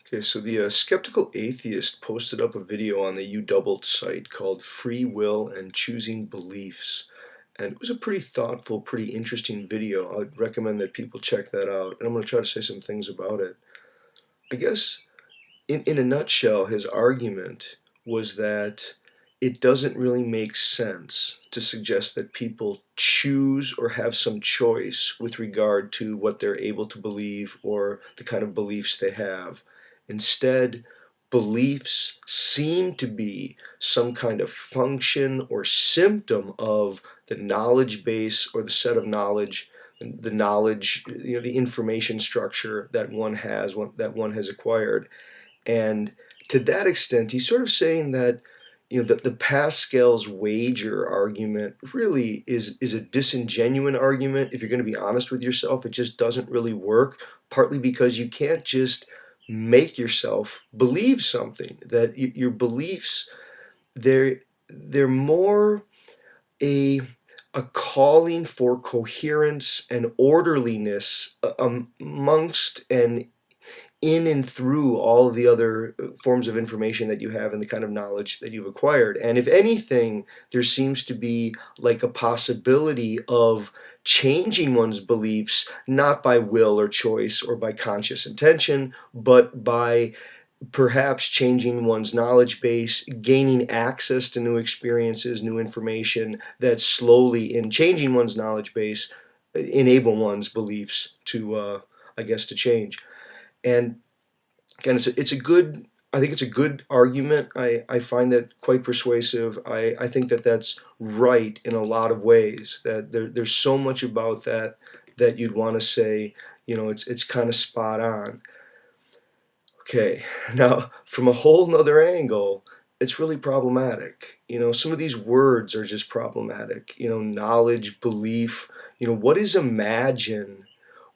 Okay, so the Skeptical Atheist posted up a video on the U site called Free Will and Choosing Beliefs. And it was a pretty thoughtful, pretty interesting video. I would recommend that people check that out. And I'm going to try to say some things about it. I guess, in a nutshell, his argument was that it doesn't really make sense to suggest that people choose or have some choice with regard to what they're able to believe or the kind of beliefs they have. Instead, beliefs seem to be some kind of function or symptom of the knowledge base or the set of knowledge, the knowledge, the information structure that one has, that one has acquired. And to that extent, he's sort of saying that that the Pascal's wager argument really is a disingenuous argument. If you're going to be honest with yourself, it just doesn't really work, partly because you can't just make yourself believe something. That your beliefs, they're more a a calling for coherence and orderliness amongst and in and through all of the other forms of information that you have and the kind of knowledge that you've acquired. And if anything, there seems to be like a possibility of changing one's beliefs, not by will or choice or by conscious intention, but by perhaps changing one's knowledge base, gaining access to new experiences, new information that slowly, in changing one's knowledge base, enable one's beliefs to, I guess, to change. And again, it's a good, I think it's a good argument. I find that quite persuasive. I think that that's right in a lot of ways, that there's so much about that you'd want to say, it's kind of spot on. Okay, now from a whole nother angle, it's really problematic. Some of these words are just problematic. Knowledge, belief, what is imagine?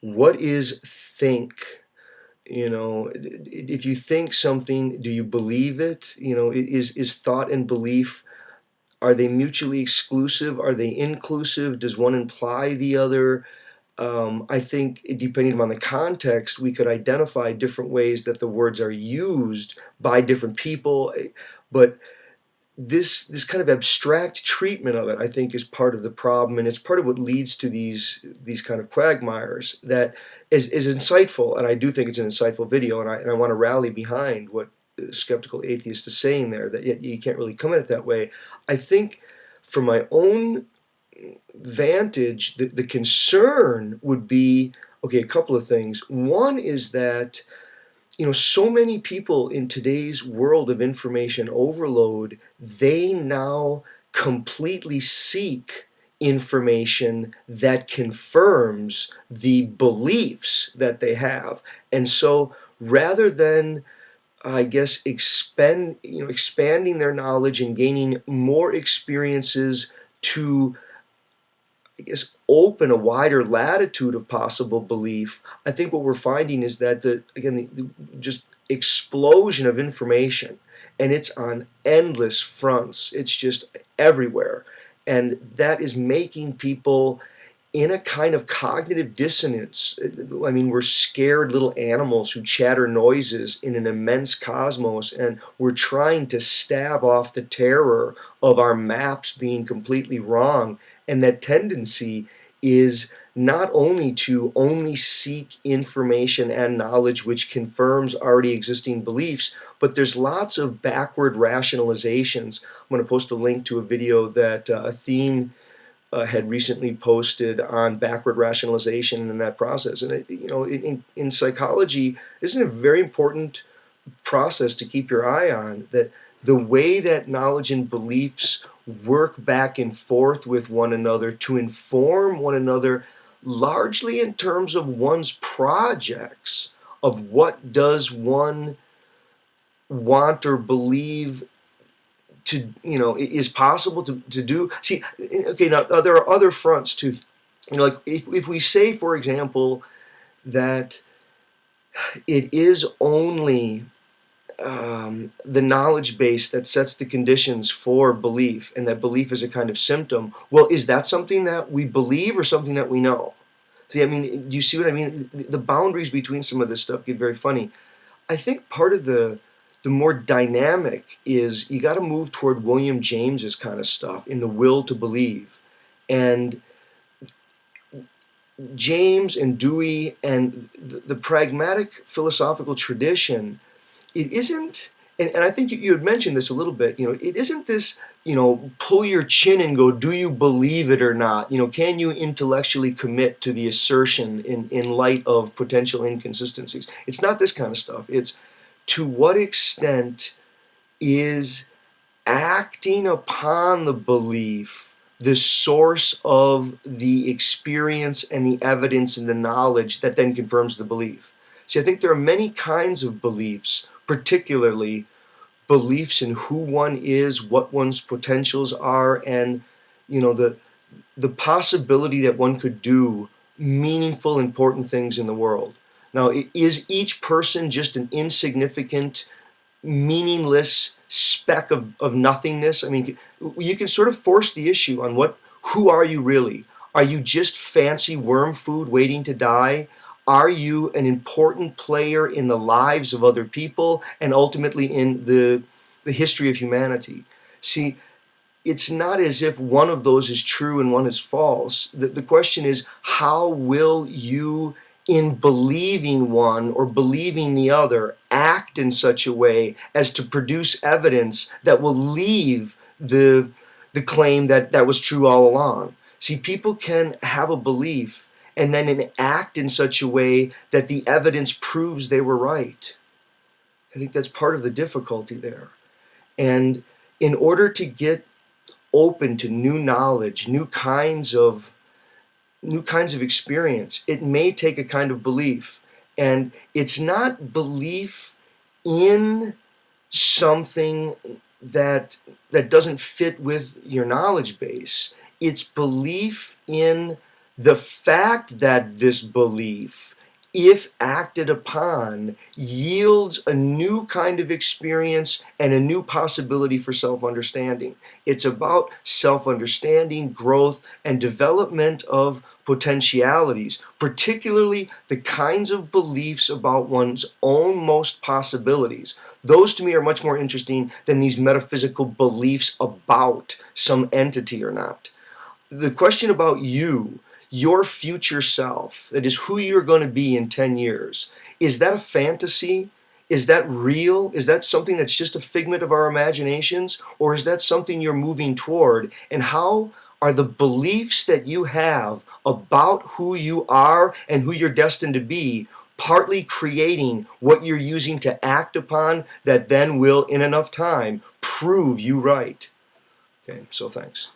What is think? If you think something, do you believe it? Is thought and belief, are they mutually exclusive? Are they inclusive? Does one imply the other? I think depending on the context, we could identify different ways that the words are used by different people. But this kind of abstract treatment of it, I think, is part of the problem, and it's part of what leads to these kind of quagmires that is insightful. And I do think it's an insightful video, and I want to rally behind what Skeptical Atheist is saying there, that you can't really come at it that way. I think from my own vantage, the concern would be, okay, a couple of things. One is that so many people in today's world of information overload, they now completely seek information that confirms the beliefs that they have. And so rather than, I guess, expanding their knowledge and gaining more experiences to, I guess, open a wider latitude of possible belief, I think what we're finding is that the just explosion of information, and it's on endless fronts. It's just everywhere, and that is making people in a kind of cognitive dissonance. I mean, we're scared little animals who chatter noises in an immense cosmos, and we're trying to stave off the terror of our maps being completely wrong. And that tendency is not only to only seek information and knowledge which confirms already existing beliefs, but there's lots of backward rationalizations. I'm going to post a link to a video that Athene had recently posted on backward rationalization in that process. And in psychology, isn't it a very important process to keep your eye on, that the way that knowledge and beliefs work back and forth with one another to inform one another, largely in terms of one's projects, of what does one want or believe to, is possible to do. See, okay, now there are other fronts too. Like if we say, for example, that it is only the knowledge base that sets the conditions for belief, and that belief is a kind of symptom. Well, is that something that we believe or something that we know? See, I mean, do you see what I mean? The boundaries between some of this stuff get very funny. I think part of the more dynamic is you got to move toward William James's kind of stuff in the will to believe. And James and Dewey and the pragmatic philosophical tradition, it isn't, and I think you had mentioned this a little bit, it isn't this, pull your chin and go, do you believe it or not? Can you intellectually commit to the assertion in light of potential inconsistencies? It's not this kind of stuff. It's to what extent is acting upon the belief the source of the experience and the evidence and the knowledge that then confirms the belief. See, I think there are many kinds of beliefs, particularly beliefs in who one is, what one's potentials are, and the possibility that one could do meaningful, important things in the world. Now, is each person just an insignificant, meaningless speck of nothingness? I mean, you can sort of force the issue on who are you really? Are you just fancy worm food waiting to die? Are you an important player in the lives of other people and ultimately in the history of humanity? See, it's not as if one of those is true and one is false. The question is, how will you, in believing one or believing the other, act in such a way as to produce evidence that will leave the claim that was true all along? See, people can have a belief and then act in such a way that the evidence proves they were right. I think that's part of the difficulty there. And in order to get open to new knowledge, new kinds of experience, it may take a kind of belief. And it's not belief in something that doesn't fit with your knowledge base. It's belief in the fact that this belief, if acted upon, yields a new kind of experience and a new possibility for self-understanding. It's about self-understanding, growth, and development of potentialities, particularly the kinds of beliefs about one's own most possibilities. Those to me are much more interesting than these metaphysical beliefs about some entity or not. The question about you, your future self, that is who you're going to be in 10 years, is that a fantasy? Is that real? Is that something that's just a figment of our imaginations? Or is that something you're moving toward? And how are the beliefs that you have about who you are and who you're destined to be partly creating what you're using to act upon that then will, in enough time, prove you right? Okay, so thanks.